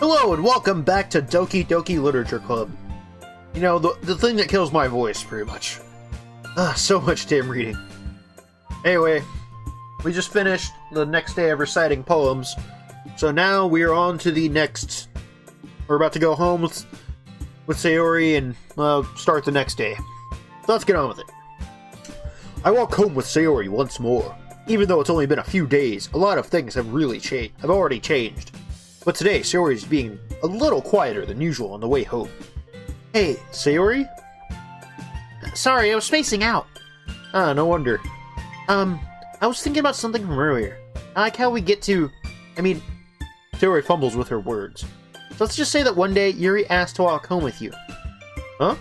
Hello and welcome back to Doki Doki Literature Club. You know, the thing that kills my voice, pretty much. So much damn reading. Anyway, we just finished the next day of reciting poems, so now we are on to the next. We're about to go home with Sayori and start the next day. So let's get on with it. I walk home with Sayori once more. Even though it's only been a few days, a lot of things have already changed. But today, Sayori's being a little quieter than usual on the way home. Hey, Sayori? Sorry, I was spacing out. No wonder. I was thinking about something from earlier. I like how we get to... Sayori fumbles with her words. So let's just say that one day, Yuri asked to walk home with you. Huh?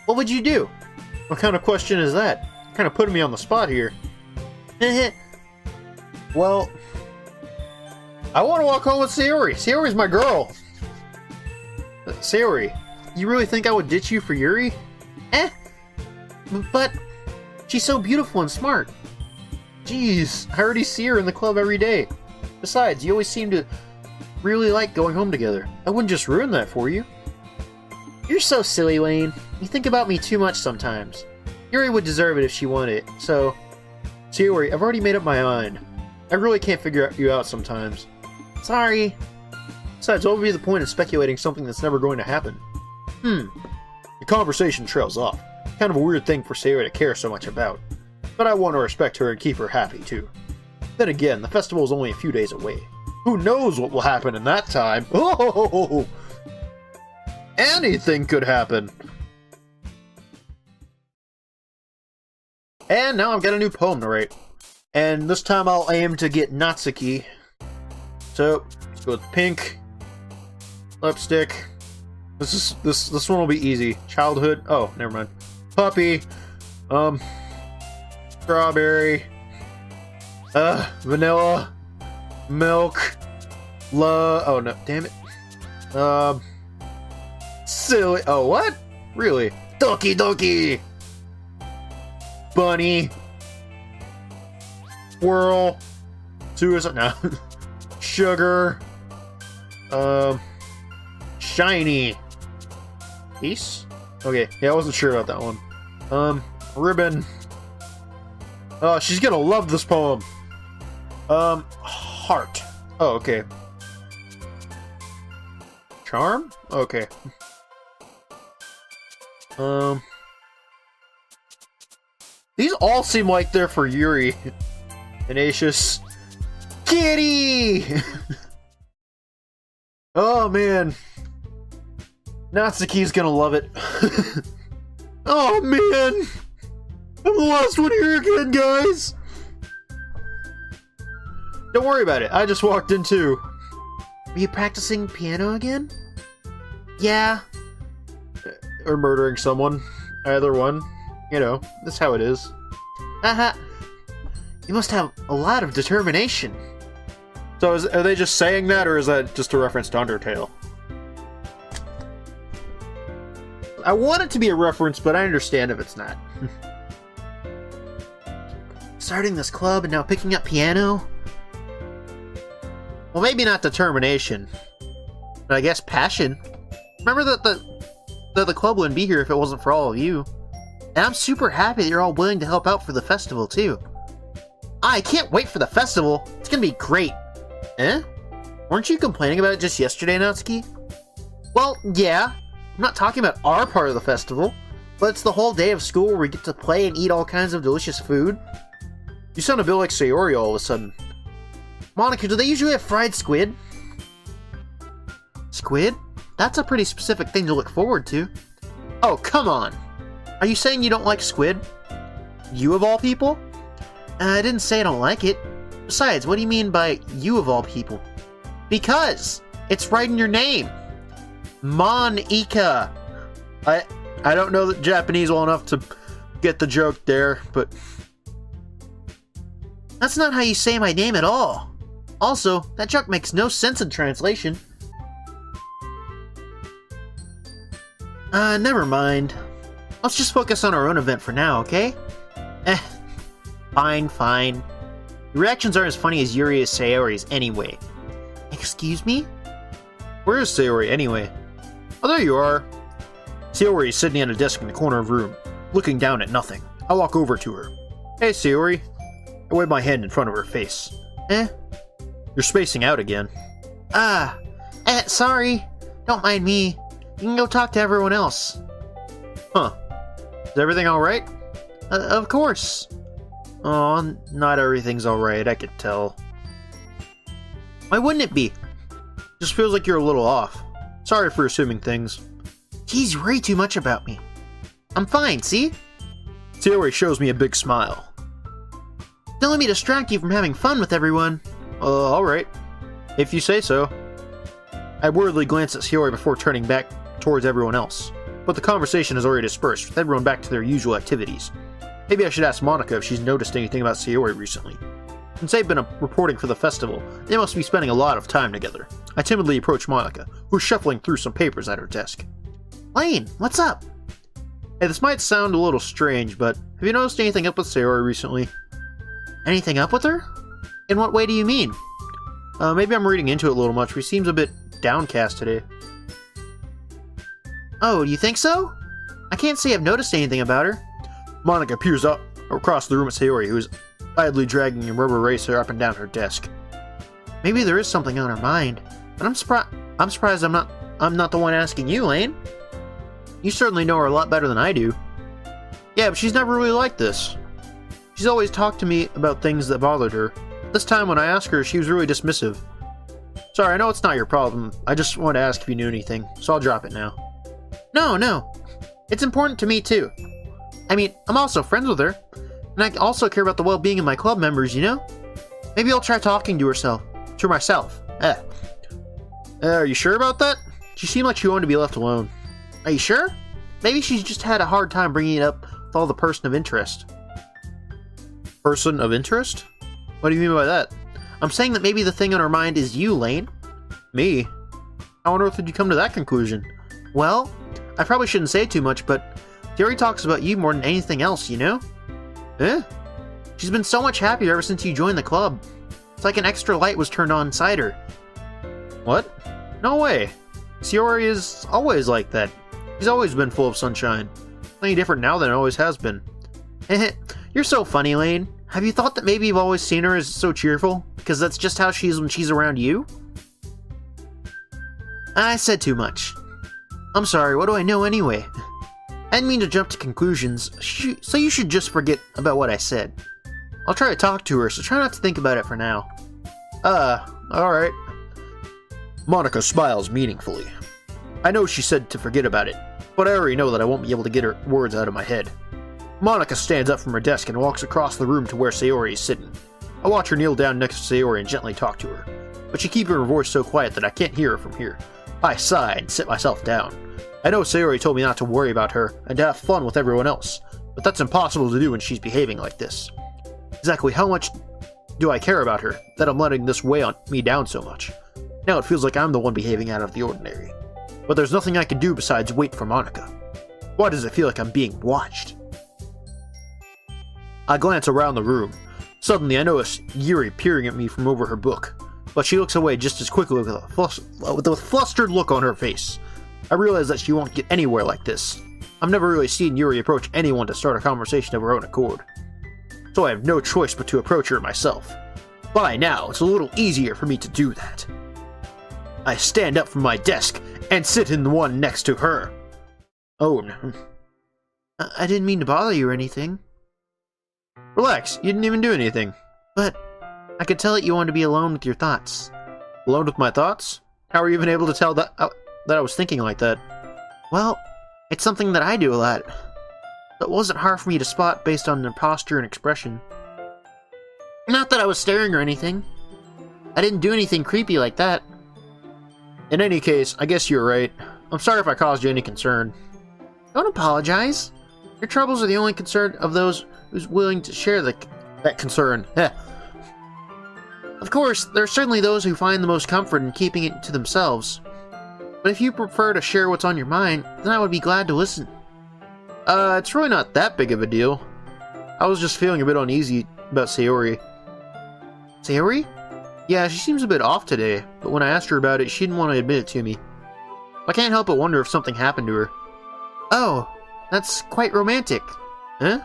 What would you do? What kind of question is that? You're kind of putting me on the spot here. Well, I want to walk home with Sayori. Sayori's my girl. Sayori, you really think I would ditch you for Yuri? But she's so beautiful and smart. Jeez, I already see her in the club every day. Besides, you always seem to really like going home together. I wouldn't just ruin that for you. You're so silly, Wayne. You think about me too much sometimes. Yuri would deserve it if she wanted it, so... Sayori, I've already made up my mind. I really can't figure you out sometimes. Sorry. Besides, what would be the point of speculating something that's never going to happen? The conversation trails off. Kind of a weird thing for Sayori to care so much about. But I want to respect her and keep her happy, too. Then again, the festival is only a few days away. Who knows what will happen in that time? Oh! Anything could happen! And now I've got a new poem to write. And this time I'll aim to get Natsuki. So, let's go with pink. Lipstick. This one will be easy. Childhood. Oh, never mind. Puppy. Strawberry. Vanilla. Milk. Oh no, damn it. Silly. Oh, what? Really? Doki Doki! Bunny. Swirl. Suicide. No. Sugar. Shiny. Peace? Okay, yeah, I wasn't sure about that one. Ribbon. Oh, she's gonna love this poem. Heart. Oh, okay. Charm? Okay. These all seem like they're for Yuri. Tenacious. Kitty! Oh, man. Natsuki's gonna love it. Oh, man! I'm the last one here again, guys! Don't worry about it. I just walked in, too. Are you practicing piano again? Yeah. Or murdering someone. Either one. You know, that's how it is. You must have a lot of determination. So are they just saying that, or is that just a reference to Undertale? I want it to be a reference, but I understand if it's not. Starting this club and now picking up piano? Well, maybe not determination, but I guess passion. Remember that the club wouldn't be here if it wasn't for all of you. And I'm super happy that you're all willing to help out for the festival, too. I can't wait for the festival. It's gonna be great. Weren't you complaining about it just yesterday, Natsuki? Well, yeah. I'm not talking about our part of the festival, but it's the whole day of school where we get to play and eat all kinds of delicious food. You sound a bit like Sayori all of a sudden. Monica, do they usually have fried squid? Squid? That's a pretty specific thing to look forward to. Oh, come on! Are you saying you don't like squid? You of all people? I didn't say I don't like it. Besides, what do you mean by you of all people? Because it's right in your name. Monica. I don't know the Japanese well enough to get the joke there, but... That's not how you say my name at all. Also, that joke makes no sense in translation. Never mind. Let's just focus on our own event for now, okay? Fine. Your reactions aren't as funny as Yuri or Sayori's anyway. Excuse me? Where is Sayori, anyway? Oh, there you are. Sayori is sitting at a desk in the corner of the room, looking down at nothing. I walk over to her. Hey, Sayori. I wave my hand in front of her face. Eh? You're spacing out again. Sorry. Don't mind me. You can go talk to everyone else. Huh. Is everything alright? Of course. Oh, not everything's alright, I could tell. Why wouldn't it be? Just feels like you're a little off. Sorry for assuming things. Geez, you worry too much about me. I'm fine, see? Sayori shows me a big smile. Don't let me distract you from having fun with everyone. Alright. If you say so. I worriedly glance at Sayori before turning back towards everyone else. But the conversation has already dispersed, with everyone back to their usual activities. Maybe I should ask Monica if she's noticed anything about Sayori recently. Since they've been reporting for the festival, they must be spending a lot of time together. I timidly approach Monica, who's shuffling through some papers at her desk. Lane, what's up? Hey, this might sound a little strange, but have you noticed anything up with Sayori recently? Anything up with her? In what way do you mean? Maybe I'm reading into it a little much, but she seems a bit downcast today. Oh, you think so? I can't say I've noticed anything about her. Monica peers up across the room at Sayori, who is idly dragging a rubber eraser up and down her desk. Maybe there is something on her mind, but I'm surprised I'm not the one asking you, Lane. You certainly know her a lot better than I do. Yeah, but she's never really like this. She's always talked to me about things that bothered her. This time when I asked her, she was really dismissive. Sorry, I know it's not your problem. I just wanted to ask if you knew anything, so I'll drop it now. No. It's important to me, too. I mean, I'm also friends with her, and I also care about the well-being of my club members, you know? Maybe I'll try talking to myself. Are you sure about that? She seemed like she wanted to be left alone. Are you sure? Maybe she's just had a hard time bringing it up with all the person of interest. Person of interest? What do you mean by that? I'm saying that maybe the thing on her mind is you, Lane. Me? How on earth did you come to that conclusion? Well, I probably shouldn't say too much, but Theory talks about you more than anything else, you know? Eh? She's been so much happier ever since you joined the club. It's like an extra light was turned on inside her. What? No way. Sayori is always like that. She's always been full of sunshine. Any different now than it always has been. You're so funny, Lane. Have you thought that maybe you've always seen her as so cheerful? Because that's just how she is when she's around you? I said too much. I'm sorry, what do I know anyway? I didn't mean to jump to conclusions, so you should just forget about what I said. I'll try to talk to her, so try not to think about it for now. Alright. Monica smiles meaningfully. I know she said to forget about it, but I already know that I won't be able to get her words out of my head. Monica stands up from her desk and walks across the room to where Sayori is sitting. I watch her kneel down next to Sayori and gently talk to her, but she keeps her voice so quiet that I can't hear her from here. I sigh and sit myself down. I know Sayori told me not to worry about her and to have fun with everyone else, but that's impossible to do when she's behaving like this. Exactly how much do I care about her that I'm letting this weigh on me down so much? Now it feels like I'm the one behaving out of the ordinary. But there's nothing I can do besides wait for Monica. Why does it feel like I'm being watched? I glance around the room. Suddenly I notice Yuri peering at me from over her book, but she looks away just as quickly with a flustered look on her face. I realize that she won't get anywhere like this. I've never really seen Yuri approach anyone to start a conversation of her own accord. So I have no choice but to approach her myself. By now, it's a little easier for me to do that. I stand up from my desk and sit in the one next to her. Oh no. I didn't mean to bother you or anything. Relax, you didn't even do anything. But I could tell that you wanted to be alone with your thoughts. Alone with my thoughts? How are you even able to tell that I was thinking like that? Well, it's something that I do a lot. It wasn't hard for me to spot based on their posture and expression. Not that I was staring or anything. I didn't do anything creepy like that. In any case, I guess you're right. I'm sorry if I caused you any concern. Don't apologize. Your troubles are the only concern of those who's willing to share that concern. Of course, there are certainly those who find the most comfort in keeping it to themselves. But if you prefer to share what's on your mind, then I would be glad to listen. It's really not that big of a deal. I was just feeling a bit uneasy about Sayori. Sayori? Yeah, she seems a bit off today, but when I asked her about it, she didn't want to admit it to me. I can't help but wonder if something happened to her. Oh, that's quite romantic. Huh?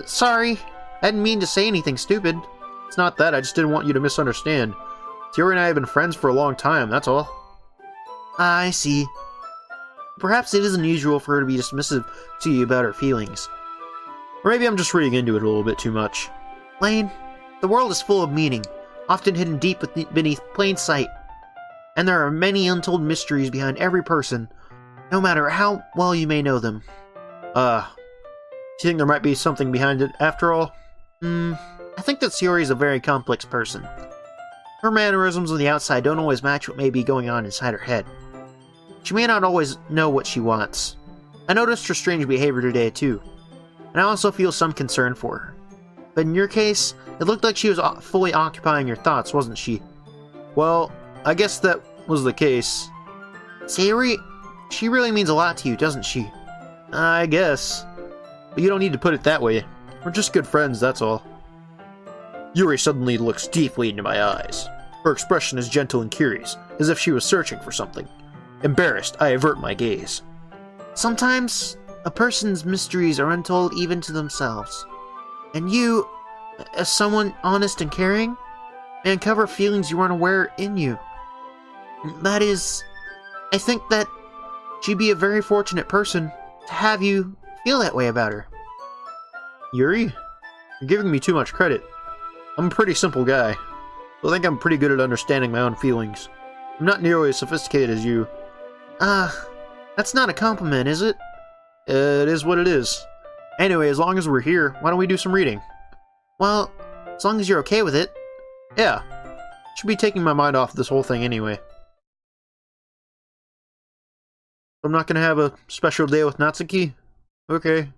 Sorry, I didn't mean to say anything stupid. It's not that, I just didn't want you to misunderstand. Sayori and I have been friends for a long time, that's all. I see. Perhaps it is unusual for her to be dismissive to you about her feelings. Or maybe I'm just reading into it a little bit too much. Lane, the world is full of meaning, often hidden deep beneath plain sight. And there are many untold mysteries behind every person, no matter how well you may know them. Do you think there might be something behind it after all? I think that Sayori is a very complex person. Her mannerisms on the outside don't always match what may be going on inside her head. She may not always know what she wants. I noticed her strange behavior today too, and I also feel some concern for her. But in your case, it looked like she was fully occupying your thoughts, wasn't she? Well, I guess that was the case. Sayori, she really means a lot to you, doesn't she? I guess. But you don't need to put it that way. We're just good friends, that's all. Yuri suddenly looks deeply into my eyes. Her expression is gentle and curious, as if she was searching for something. Embarrassed, I avert my gaze. Sometimes, a person's mysteries are untold even to themselves. And you, as someone honest and caring, may uncover feelings you aren't aware in you. That is, I think that she'd be a very fortunate person to have you feel that way about her. Yuri? You're giving me too much credit. I'm a pretty simple guy. I think I'm pretty good at understanding my own feelings. I'm not nearly as sophisticated as you. That's not a compliment, is it? It is what it is. Anyway, as long as we're here, why don't we do some reading? Well, as long as you're okay with it. Yeah. Should be taking my mind off this whole thing anyway. I'm not gonna have a special day with Natsuki? Okay.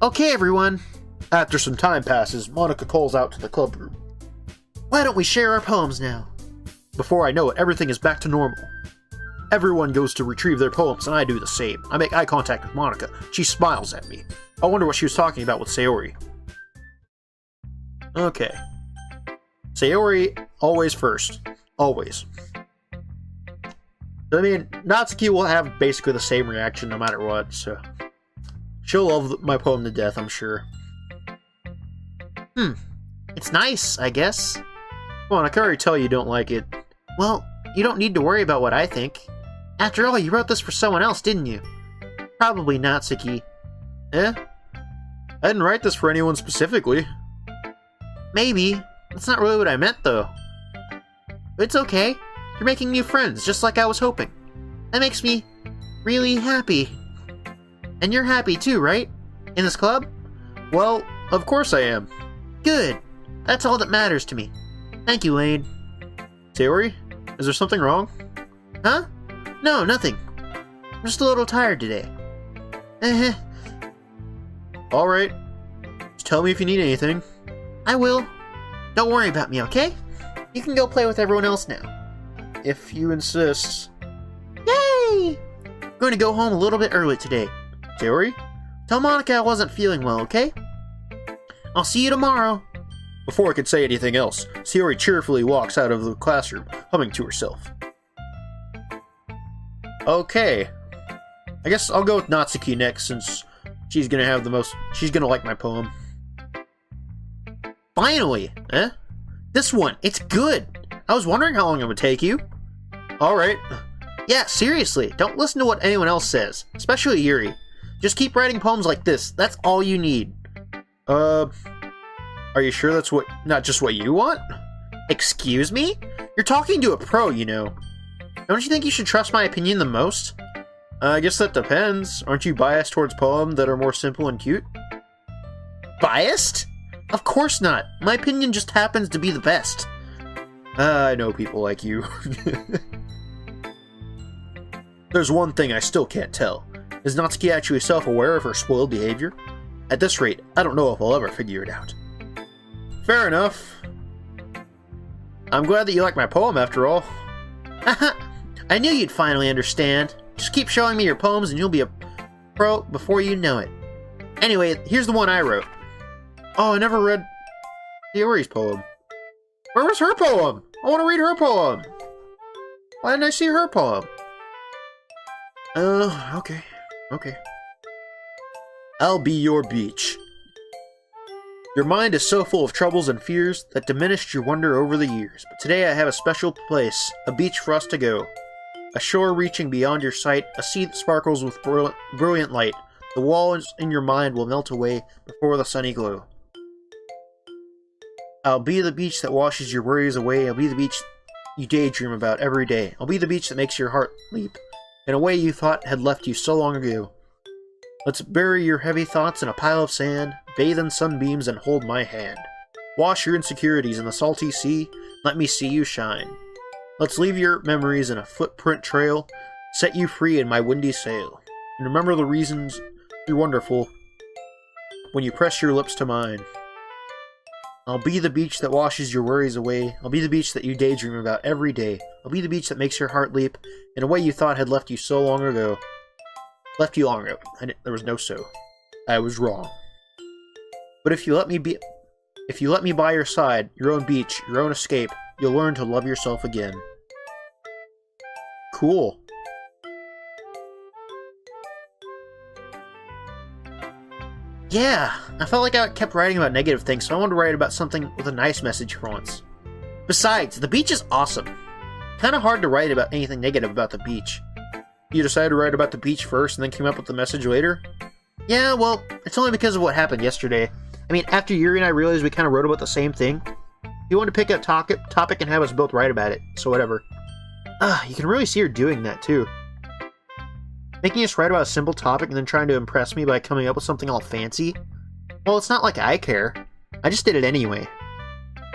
Okay, everyone. After some time passes, Monica calls out to the club room. Why don't we share our poems now? Before I know it, everything is back to normal. Everyone goes to retrieve their poems, and I do the same. I make eye contact with Monica. She smiles at me. I wonder what she was talking about with Sayori. Okay. Sayori, always first. Always. I mean, Natsuki will have basically the same reaction no matter what, so... She'll love my poem to death, I'm sure. It's nice, I guess. Come on, I can already tell you don't like it. Well, you don't need to worry about what I think. After all, you wrote this for someone else, didn't you? Probably Natsuki. Eh? I didn't write this for anyone specifically. Maybe. That's not really what I meant, though. It's okay. You're making new friends, just like I was hoping. That makes me really happy. And you're happy too, right? In this club? Well, of course I am. Good. That's all that matters to me. Thank you, Lane. Sayori? Is there something wrong? Huh? No, nothing. I'm just a little tired today. Alright. Just tell me if you need anything. I will. Don't worry about me, okay? You can go play with everyone else now. If you insist. Yay! I'm going to go home a little bit early today. Sayori? Tell Monica I wasn't feeling well, okay? I'll see you tomorrow. Before I could say anything else, Sayori cheerfully walks out of the classroom, humming to herself. Okay. I guess I'll go with Natsuki next, since she's gonna like my poem. Finally! Eh? This one, it's good! I was wondering how long it would take you. Alright. Yeah, seriously, don't listen to what anyone else says, especially Yuri. Just keep writing poems like this, that's all you need. Are you sure that's not just what you want? Excuse me? You're talking to a pro, you know. Don't you think you should trust my opinion the most? I guess that depends. Aren't you biased towards poems that are more simple and cute? Biased? Of course not. My opinion just happens to be the best. I know people like you. There's one thing I still can't tell. Is Natsuki actually self-aware of her spoiled behavior? At this rate, I don't know if I'll ever figure it out. Fair enough. I'm glad that you like my poem after all. I knew you'd finally understand. Just keep showing me your poems and you'll be a pro before you know it. Anyway, here's the one I wrote. Oh, I never read Sayori's poem. Where was her poem? I want to read her poem. Why didn't I see her poem? Okay. Okay. I'll be your beach. Your mind is so full of troubles and fears that diminished your wonder over the years. But today I have a special place, a beach for us to go. A shore reaching beyond your sight, a sea that sparkles with brilliant light. The walls in your mind will melt away before the sunny glow. I'll be the beach that washes your worries away. I'll be the beach you daydream about every day. I'll be the beach that makes your heart leap in a way you thought had left you so long ago. Let's bury your heavy thoughts in a pile of sand, bathe in sunbeams, and hold my hand. Wash your insecurities in the salty sea. Let me see you shine. Let's leave your memories in a footprint trail, set you free in my windy sail. And remember the reasons you're wonderful when you press your lips to mine. I'll be the beach that washes your worries away. I'll be the beach that you daydream about every day. I'll be the beach that makes your heart leap in a way you thought had left you so long ago. Left you long ago. There was no so. I was wrong. But if you let me by your side, your own beach, your own escape, you'll learn to love yourself again. Cool. Yeah, I felt like I kept writing about negative things, so I wanted to write about something with a nice message for once. Besides, the beach is awesome. Kinda hard to write about anything negative about the beach. You decided to write about the beach first and then came up with the message later? Yeah, well, it's only because of what happened yesterday. I mean, after Yuri and I realized we kinda wrote about the same thing, he wanted to pick a topic and have us both write about it, so whatever. You can really see her doing that, too. Making us write about a simple topic and then trying to impress me by coming up with something all fancy? Well, it's not like I care. I just did it anyway.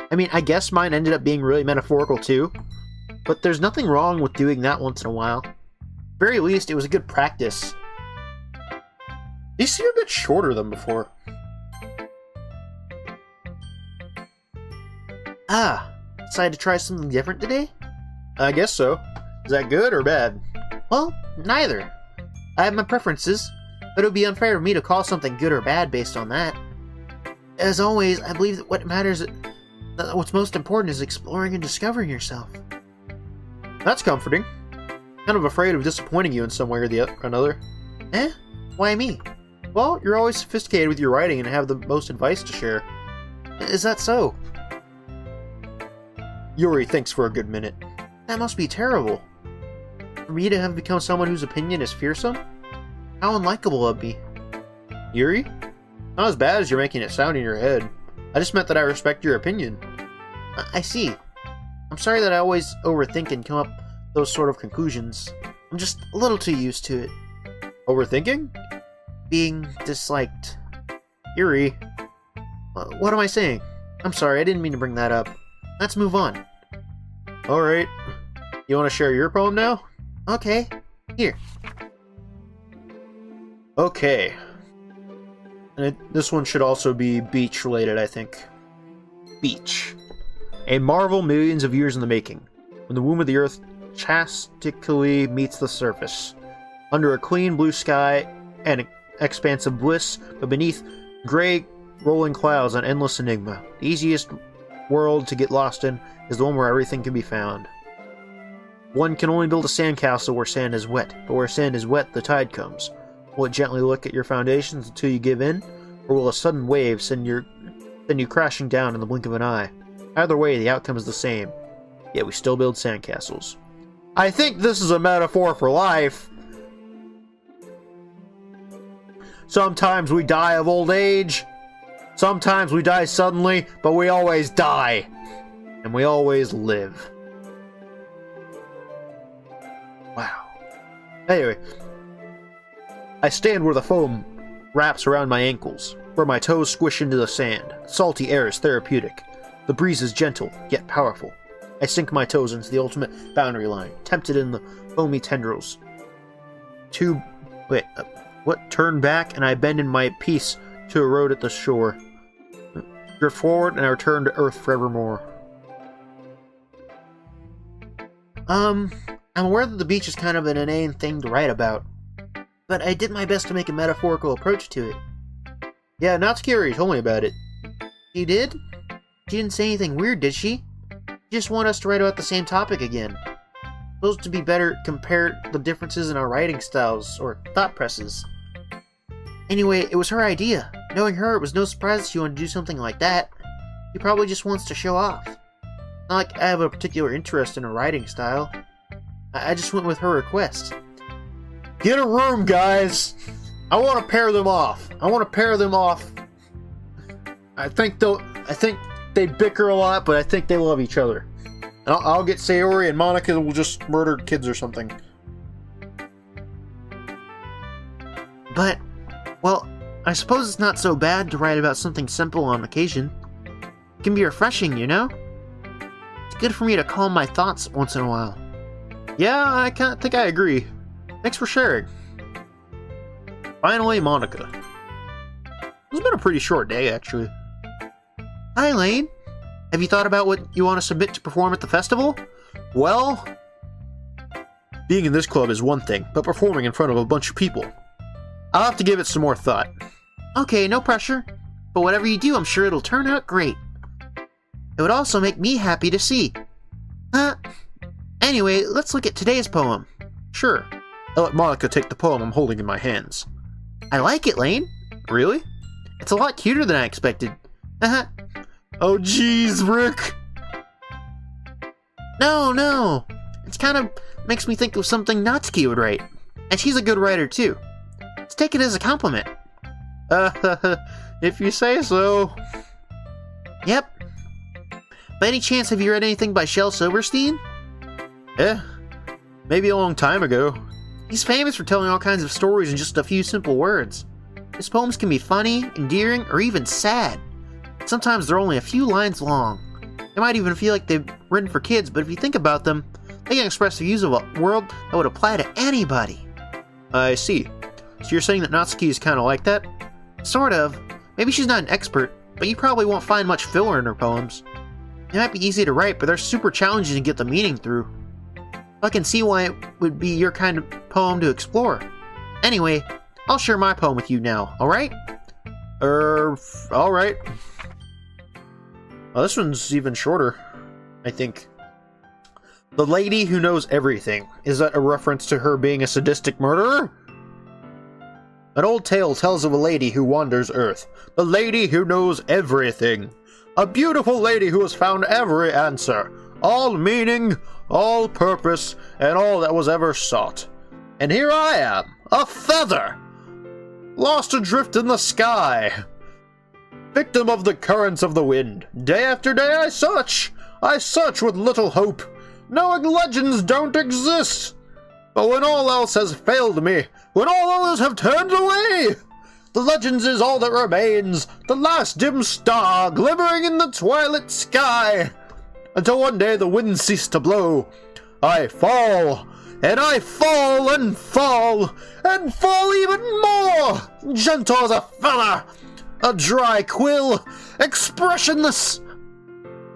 I mean, I guess mine ended up being really metaphorical too, but there's nothing wrong with doing that once in a while. At the very least, it was a good practice. These seem a bit shorter than before. Decided to try something different today? I guess so. Is that good or bad? Well, neither. I have my preferences, but it would be unfair of me to call something good or bad based on that. As always, I believe that what's most important is exploring and discovering yourself. That's comforting. Kind of afraid of disappointing you in some way or another. Why me? Well, you're always sophisticated with your writing and have the most advice to share. Is that so? Yuri thinks for a good minute. That must be terrible. For me to have become someone whose opinion is fearsome? How unlikable it'd be. Yuri? Not as bad as you're making it sound in your head. I just meant that I respect your opinion. I see. I'm sorry that I always overthink and come up with those sort of conclusions. I'm just a little too used to it. Overthinking? Being disliked. Yuri. What am I saying? I'm sorry, I didn't mean to bring that up. Let's move on. Alright. You want to share your poem now? Okay. Here. Okay. And this one should also be beach related, I think. Beach. A marvel millions of years in the making. When the womb of the earth chastically meets the surface. Under a clean blue sky and an expanse of bliss, but beneath gray rolling clouds an endless enigma. The easiest world to get lost in is the one where everything can be found. One can only build a sandcastle where sand is wet, but where sand is wet, the tide comes. Will it gently look at your foundations until you give in, or will a sudden wave send you crashing down in the blink of an eye? Either way, the outcome is the same. Yet we still build sandcastles. I think this is a metaphor for life. Sometimes we die of old age. Sometimes we die suddenly, but we always die. And we always live. Wow. Anyway. I stand where the foam wraps around my ankles, where my toes squish into the sand. Salty air is therapeutic. The breeze is gentle, yet powerful. I sink my toes into the ultimate boundary line, tempted in the foamy tendrils. Turn back, and I bend in my peace to a road at the shore. Drift forward, and I return to Earth forevermore. I'm aware that the beach is kind of an inane thing to write about, but I did my best to make a metaphorical approach to it. Yeah, Natsuki told me about it. She did? She didn't say anything weird, did she? just want us to write about the same topic again. Supposed to be better compare the differences in our writing styles, or thought presses. Anyway, it was her idea. Knowing her, it was no surprise that she wanted to do something like that. She probably just wants to show off. Not like I have a particular interest in her writing style. I just went with her request. Get a room, guys! I want to pair them off. I think they bicker a lot, but I think they love each other. I'll get Sayori, and Monica will just murder kids or something. But, well, I suppose it's not so bad to write about something simple on occasion. It can be refreshing, you know? It's good for me to calm my thoughts once in a while. Yeah, I think I agree. Thanks for sharing. Finally, Monica. It's been a pretty short day, actually. Hi, Lane. Have you thought about what you want to submit to perform at the festival? Well, being in this club is one thing, but performing in front of a bunch of people, I'll have to give it some more thought. Okay, no pressure. But whatever you do, I'm sure it'll turn out great. It would also make me happy to see. Anyway, let's look at today's poem. Sure. I'll let Monica take the poem I'm holding in my hands. I like it, Lane. Really? It's a lot cuter than I expected. Oh jeez, Rick! No. It's kind of makes me think of something Natsuki would write. And she's a good writer, too. Let's take it as a compliment. If you say so. Yep. By any chance, have you read anything by Shel Silverstein? Maybe a long time ago. He's famous for telling all kinds of stories in just a few simple words. His poems can be funny, endearing, or even sad. Sometimes they're only a few lines long. They might even feel like they're written for kids, but if you think about them, they can express the views of a world that would apply to anybody. I see. So you're saying that Natsuki is kind of like that? Sort of. Maybe she's not an expert, but you probably won't find much filler in her poems. They might be easy to write, but they're super challenging to get the meaning through. I can see why it would be your kind of poem to explore. Anyway, I'll share my poem with you now, alright? Alright. Well, this one's even shorter, I think. The Lady Who Knows Everything. Is that a reference to her being a sadistic murderer? An old tale tells of a lady who wanders Earth. The lady who knows everything. A beautiful lady who has found every answer. All meaning, all purpose, and all that was ever sought. And here I am, a feather, lost adrift in the sky, victim of the currents of the wind. Day after day I search with little hope, knowing legends don't exist. But when all else has failed me, when all others have turned away, the legends is all that remains, the last dim star glimmering in the twilight sky. Until one day the wind ceased to blow, I fall, and I fall, and fall, and fall even more, gentle as a feather, a dry quill, expressionless.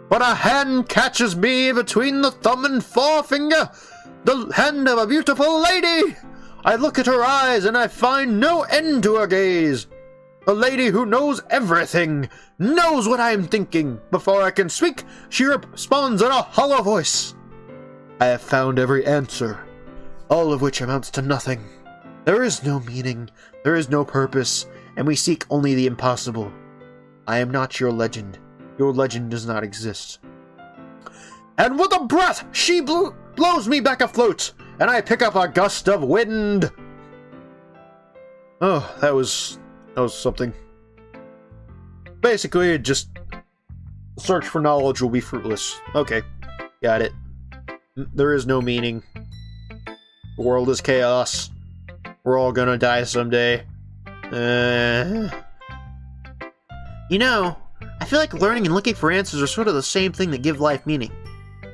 But a hand catches me between the thumb and forefinger, the hand of a beautiful lady. I look at her eyes, and I find no end to her gaze. A lady who knows everything, knows what I am thinking. Before I can speak, she responds in a hollow voice. I have found every answer, all of which amounts to nothing. There is no meaning, there is no purpose, and we seek only the impossible. I am not your legend. Your legend does not exist. And with a breath, she blows me back afloat, and I pick up a gust of wind. Oh, that was something. Basically, just search for knowledge will be fruitless. Okay, got it. There is no meaning. The world is chaos. We're all gonna die someday. You know, I feel like learning and looking for answers are sort of the same thing that give life meaning.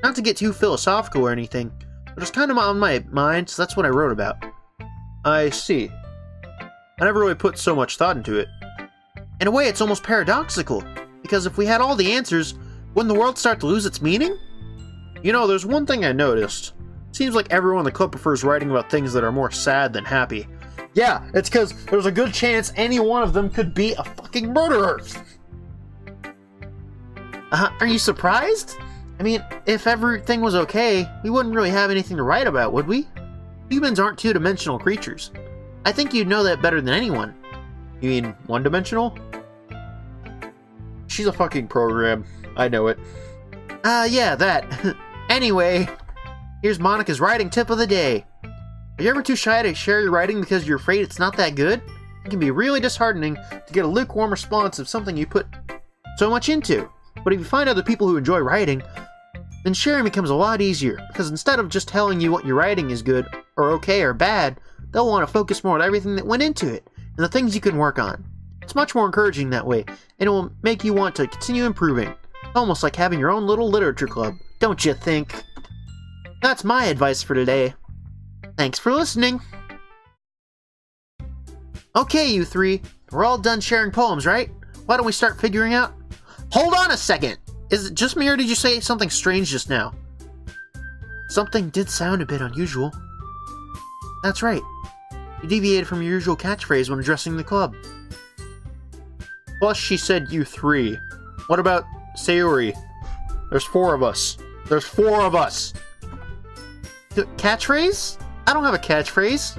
Not to get too philosophical or anything, but it's kind of on my mind, so that's what I wrote about. I see. I never really put so much thought into it. In a way, it's almost paradoxical, because if we had all the answers, wouldn't the world start to lose its meaning? You know, there's one thing I noticed. It seems like everyone in the club prefers writing about things that are more sad than happy. Yeah, it's because there's a good chance any one of them could be a fucking murderer. Are you surprised? I mean, if everything was okay, we wouldn't really have anything to write about, would we? Humans aren't two-dimensional creatures. I think you'd know that better than anyone. You mean one-dimensional? She's a fucking program. I know it. Yeah, that. Anyway, here's Monica's writing tip of the day. Are you ever too shy to share your writing because you're afraid it's not that good? It can be really disheartening to get a lukewarm response of something you put so much into. But if you find other people who enjoy writing, then sharing becomes a lot easier, because instead of just telling you what your writing is good, or okay, or bad, they'll want to focus more on everything that went into it, and the things you can work on. It's much more encouraging that way, and it will make you want to continue improving. Almost like having your own little literature club, don't you think? That's my advice for today. Thanks for listening. Okay, you three, we're all done sharing poems, right? Why don't we start figuring out... Hold on a second! Is it just me, or did you say something strange just now? Something did sound a bit unusual. That's right. You deviated from your usual catchphrase when addressing the club. Plus, she said you three. What about Sayori? There's 4 of us. There's 4 of us! Catchphrase? I don't have a catchphrase.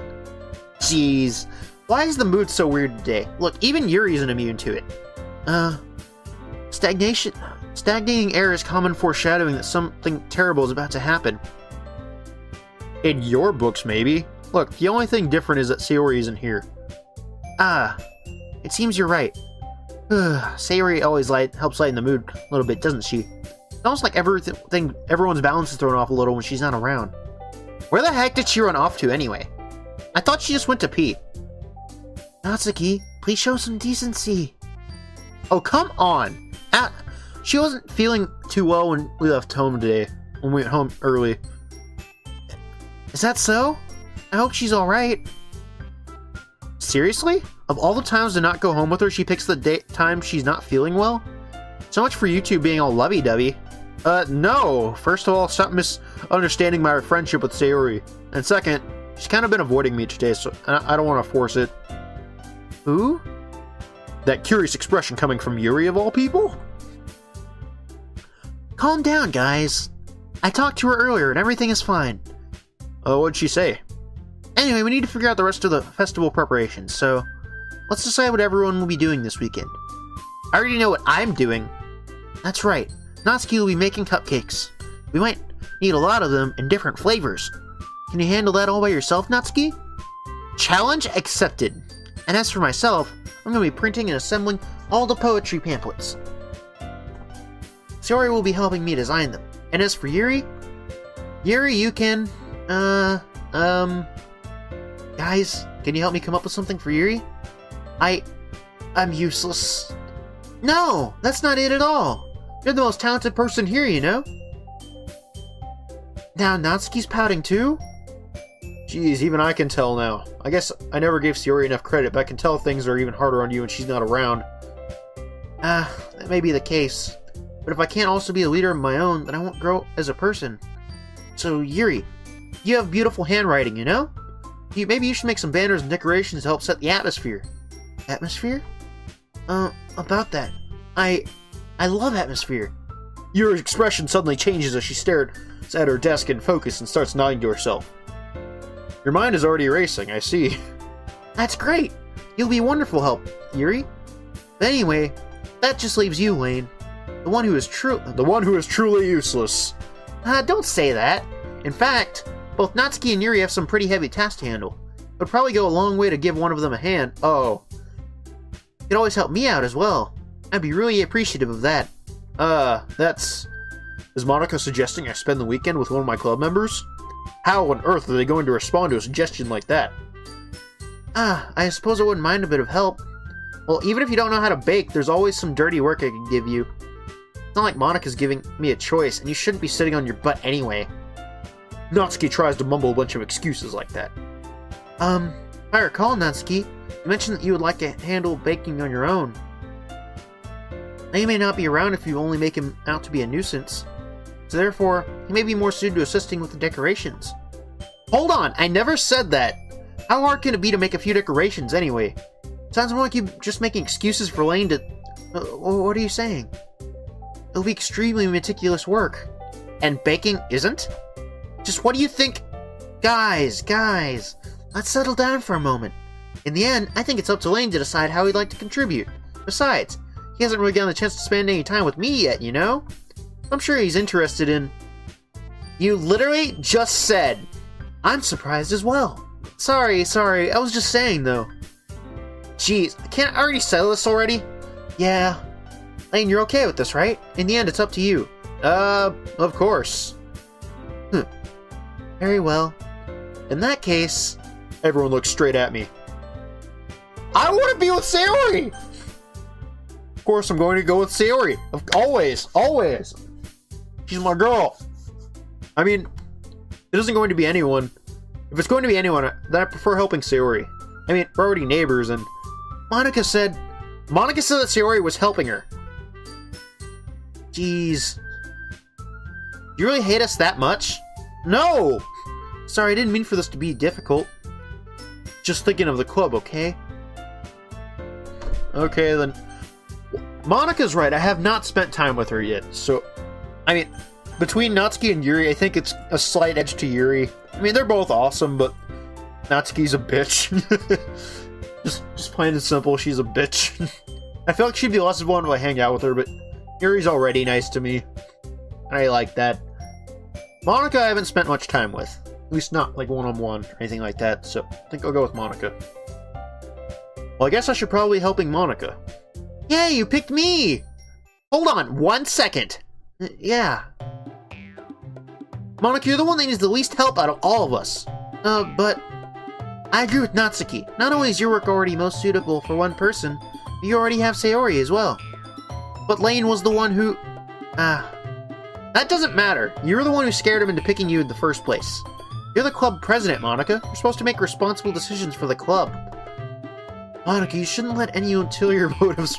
Jeez. Why is the mood so weird today? Look, even Yuri isn't immune to it. Stagnating air is common foreshadowing that something terrible is about to happen. In your books, maybe. Look, the only thing different is that Sayori isn't here. Ah, it seems you're right. Sayori always helps lighten the mood a little bit, doesn't she? It's almost like everyone's balance is thrown off a little when she's not around. Where the heck did she run off to anyway? I thought she just went to pee. Natsuki, please show some decency. Oh, come on! She wasn't feeling too well when we left home today, when we went home early. Is that so? I hope she's alright. Seriously? Of all the times to not go home with her, she picks the time she's not feeling well? So much for you two being all lovey-dovey. No. First of all, stop misunderstanding my friendship with Sayori. And second, she's kind of been avoiding me today, so I don't want to force it. Who? That curious expression coming from Yuri of all people? Calm down, guys. I talked to her earlier and everything is fine. Oh, what'd she say? Anyway, we need to figure out the rest of the festival preparations, so let's decide what everyone will be doing this weekend. I already know what I'm doing. That's right. Natsuki will be making cupcakes. We might need a lot of them in different flavors. Can you handle that all by yourself, Natsuki? Challenge accepted. And as for myself, I'm going to be printing and assembling all the poetry pamphlets. Sayori will be helping me design them. And as for Yuri, you can, guys, can you help me come up with something for Yuri? I'm useless. No, that's not it at all. You're the most talented person here, you know? Now Natsuki's pouting too? Jeez, even I can tell now. I guess I never gave Sayori enough credit, but I can tell things are even harder on you when she's not around. That may be the case. But if I can't also be a leader of my own, then I won't grow as a person. So, Yuri, you have beautiful handwriting, you know? Maybe you should make some banners and decorations to help set the atmosphere. Atmosphere? About that. I love atmosphere. Your expression suddenly changes as she stares at her desk in focus and starts nodding to herself. Your mind is already racing, I see. That's great. You'll be wonderful help, Yuri. But anyway, that just leaves you, Lane. The one who is truly useless. Don't say that. In fact, both Natsuki and Yuri have some pretty heavy tasks to handle. It would probably go a long way to give one of them a hand. Oh. You could always help me out as well. I'd be really appreciative of that. Is Monica suggesting I spend the weekend with one of my club members? How on earth are they going to respond to a suggestion like that? I suppose I wouldn't mind a bit of help. Well, even if you don't know how to bake, there's always some dirty work I can give you. It's not like Monica's giving me a choice, and you shouldn't be sitting on your butt anyway. Natsuki tries to mumble a bunch of excuses like that. If I recall, Natsuki, you mentioned that you would like to handle baking on your own. Now, he may not be around if you only make him out to be a nuisance. So therefore, he may be more suited to assisting with the decorations. Hold on, I never said that! How hard can it be to make a few decorations anyway? Sounds more like you just making excuses for Lane to... what are you saying? It'll be extremely meticulous work. and baking isn't? Just what do you think? Guys, let's settle down for a moment. In the end, I think it's up to Lane to decide how he'd like to contribute. Besides, he hasn't really gotten a chance to spend any time with me yet, you know? I'm sure he's interested in... You literally just said, I'm surprised as well. Sorry, I was just saying, though. Jeez, can't I already settle this already? Yeah. Lane, you're okay with this, right? In the end, it's up to you. Of course. Very well. In that case... Everyone looks straight at me. I want to be with Sayori! Of course, I'm going to go with Sayori. Always. She's my girl. I mean, it isn't going to be anyone. If it's going to be anyone, then I prefer helping Sayori. I mean, we're already neighbors, and Monica said that Sayori was helping her. Jeez. Do you really hate us that much? No! Sorry, I didn't mean for this to be difficult. Just thinking of the club, okay? Okay, then. Monica's right, I have not spent time with her yet, so... I mean, between Natsuki and Yuri, I think it's a slight edge to Yuri. I mean, they're both awesome, but Natsuki's a bitch. just plain and simple, she's a bitch. I feel like she'd be less of one if I hang out with her, but Yuri's already nice to me. And I like that. Monica I haven't spent much time with. At least not, like, one-on-one or anything like that, so I think I'll go with Monica. Well, I guess I should probably be helping Monica. Yay, you picked me! Hold on, 1 second! Yeah. Monica, you're the one that needs the least help out of all of us. But... I agree with Natsuki. Not only is your work already most suitable for one person, but you already have Sayori as well. But Lane was the one who... That doesn't matter. You're the one who scared him into picking you in the first place. You're the club president, Monica. You're supposed to make responsible decisions for the club. Monica, you shouldn't let any ulterior motives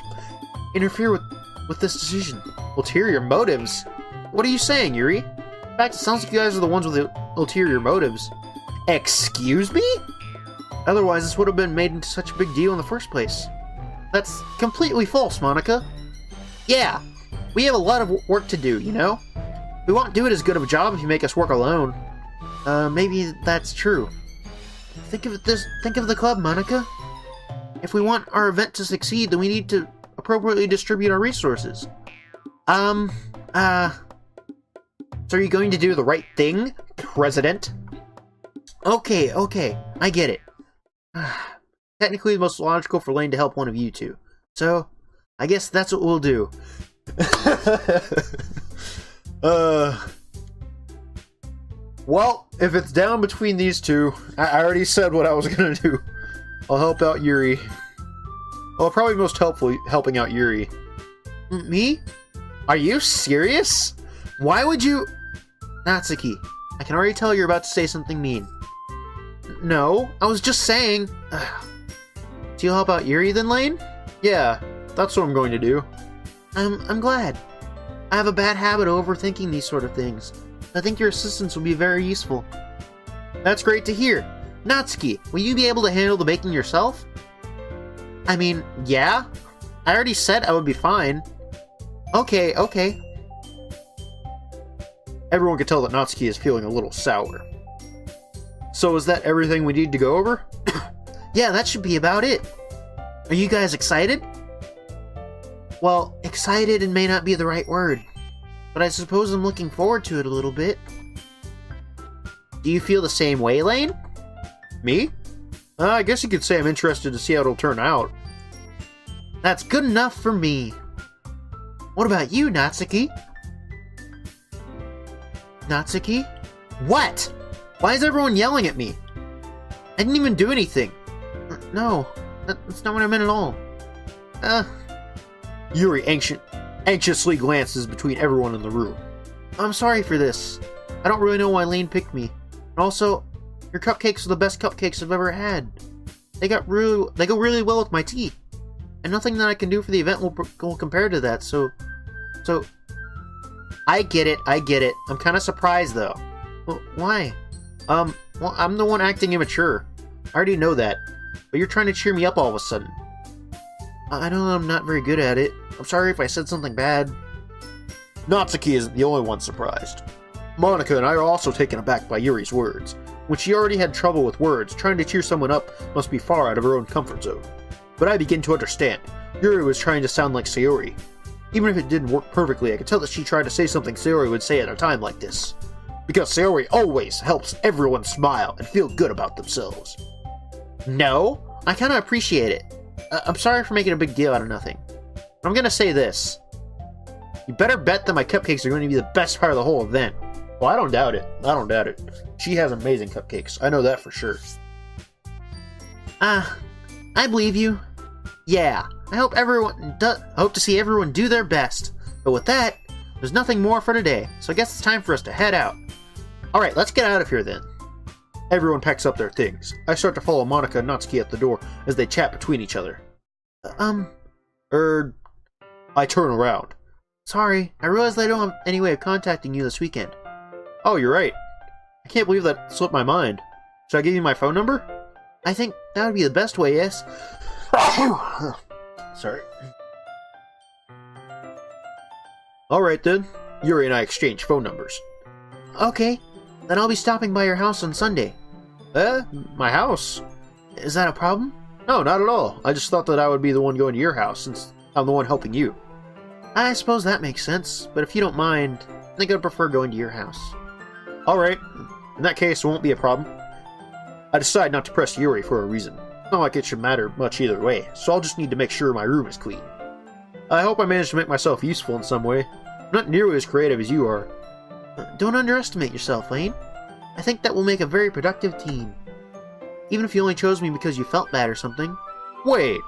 interfere with this decision. Ulterior motives? What are you saying, Yuri? In fact, it sounds like you guys are the ones with the ulterior motives. Excuse me? Otherwise, this would have been made into such a big deal in the first place. That's completely false, Monica. Yeah, we have a lot of work to do, you know? We won't do it as good of a job if you make us work alone. Maybe that's true. Think of the club, Monica. If we want our event to succeed, then we need to appropriately distribute our resources. So are you going to do the right thing, President? Okay, I get it. Technically, the most logical for Lane to help one of you two. So, I guess that's what we'll do. Well, if it's down between these two, I already said what I was gonna do. I'll help out Yuri. Well, probably most helping out Yuri. Me? Are you serious? Why would you... Natsuki, I can already tell you're about to say something mean. No, I was just saying... Do you help out Yuri then, Lane? Yeah, that's what I'm going to do. I'm glad. I have a bad habit of overthinking these sort of things. I think your assistance will be very useful. That's great to hear. Natsuki, will you be able to handle the baking yourself? I mean, yeah. I already said I would be fine. Okay. Everyone can tell that Natsuki is feeling a little sour. So is that everything we need to go over? Yeah, that should be about it. Are you guys excited? Well, excited and may not be the right word, but I suppose I'm looking forward to it a little bit. Do you feel the same way, Lane? Me? I guess you could say I'm interested to see how it'll turn out. That's good enough for me. What about you, Natsuki? Natsuki? What? Why is everyone yelling at me? I didn't even do anything. No, that's not what I meant at all. Yuri anxiously glances between everyone in the room. I'm sorry for this. I don't really know why Lane picked me. And also, your cupcakes are the best cupcakes I've ever had. They go really well with my tea. And nothing that I can do for the event will compare to that, so... I get it. I'm kind of surprised, though. Well, why? Well, I'm the one acting immature. I already know that. But you're trying to cheer me up all of a sudden. I know I'm not very good at it. I'm sorry if I said something bad. Natsuki isn't the only one surprised. Monica and I are also taken aback by Yuri's words. When she already had trouble with words, trying to cheer someone up must be far out of her own comfort zone. But I begin to understand. Yuri was trying to sound like Sayori. Even if it didn't work perfectly, I could tell that she tried to say something Sayori would say at a time like this. Because Sayori always helps everyone smile and feel good about themselves. No, I kind of appreciate it. I'm sorry for making a big deal out of nothing. I'm gonna say this. You better bet that my cupcakes are going to be the best part of the whole event. Well, I don't doubt it. I don't doubt it. She has amazing cupcakes. I know that for sure. I believe you. Yeah, I hope to see everyone do their best. But with that, there's nothing more for today, so I guess it's time for us to head out. Alright, let's get out of here then. Everyone packs up their things. I start to follow Monica and Natsuki at the door as they chat between each other. I turn around. Sorry, I realized I don't have any way of contacting you this weekend. Oh, you're right. I can't believe that slipped my mind. Should I give you my phone number? I think that would be the best way, yes. Sorry. Alright then. Yuri and I exchange phone numbers. Okay, then I'll be stopping by your house on Sunday. My house? Is that a problem? No, not at all. I just thought that I would be the one going to your house since I'm the one helping you. I suppose that makes sense, but if you don't mind, I think I'd prefer going to your house. Alright, in that case it won't be a problem. I decide not to press Yuri for a reason. Not like it should matter much either way, so I'll just need to make sure my room is clean. I hope I managed to make myself useful in some way. I'm not nearly as creative as you are. Don't underestimate yourself, Lane. I think that will make a very productive team. Even if you only chose me because you felt bad or something. Wait,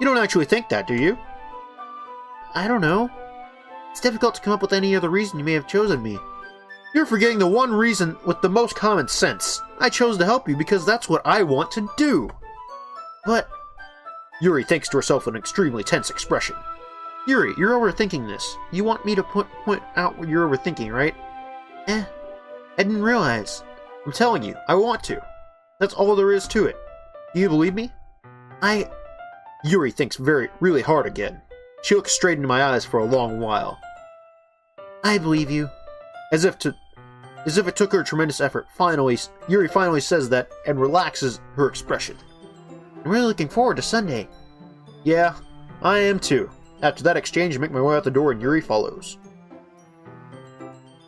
you don't actually think that, do you? I don't know. It's difficult to come up with any other reason you may have chosen me. You're forgetting the one reason with the most common sense. I chose to help you because that's what I want to do. But... Yuri thinks to herself with an extremely tense expression. Yuri, you're overthinking this. You want me to point out what you're overthinking, right? I didn't realize. I'm telling you, I want to. That's all there is to it. Do you believe me? Yuri thinks really hard again. She looks straight into my eyes for a long while. I believe you. As if it took her tremendous effort, Yuri finally says that and relaxes her expression. I'm really looking forward to Sunday. Yeah, I am too. After that exchange, I make my way out the door and Yuri follows.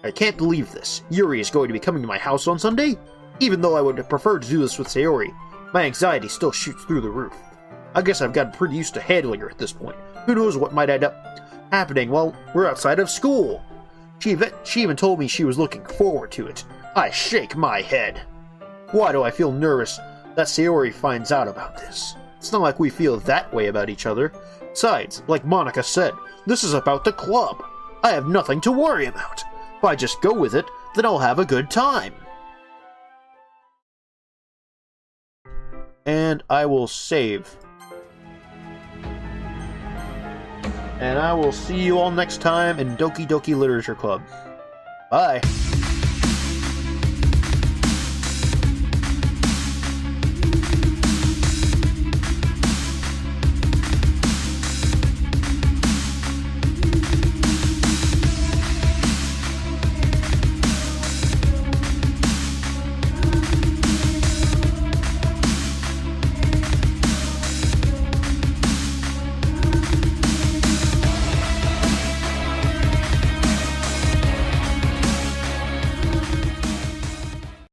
I can't believe this. Yuri is going to be coming to my house on Sunday? Even though I would have preferred to do this with Sayori, my anxiety still shoots through the roof. I guess I've gotten pretty used to handling her at this point. Who knows what might end up happening while we're outside of school? She even told me she was looking forward to it. I shake my head. Why do I feel nervous that Sayori finds out about this? It's not like we feel that way about each other. Besides, like Monica said, this is about the club. I have nothing to worry about. If I just go with it, then I'll have a good time. And I will save. And I will see you all next time in Doki Doki Literature Club. Bye.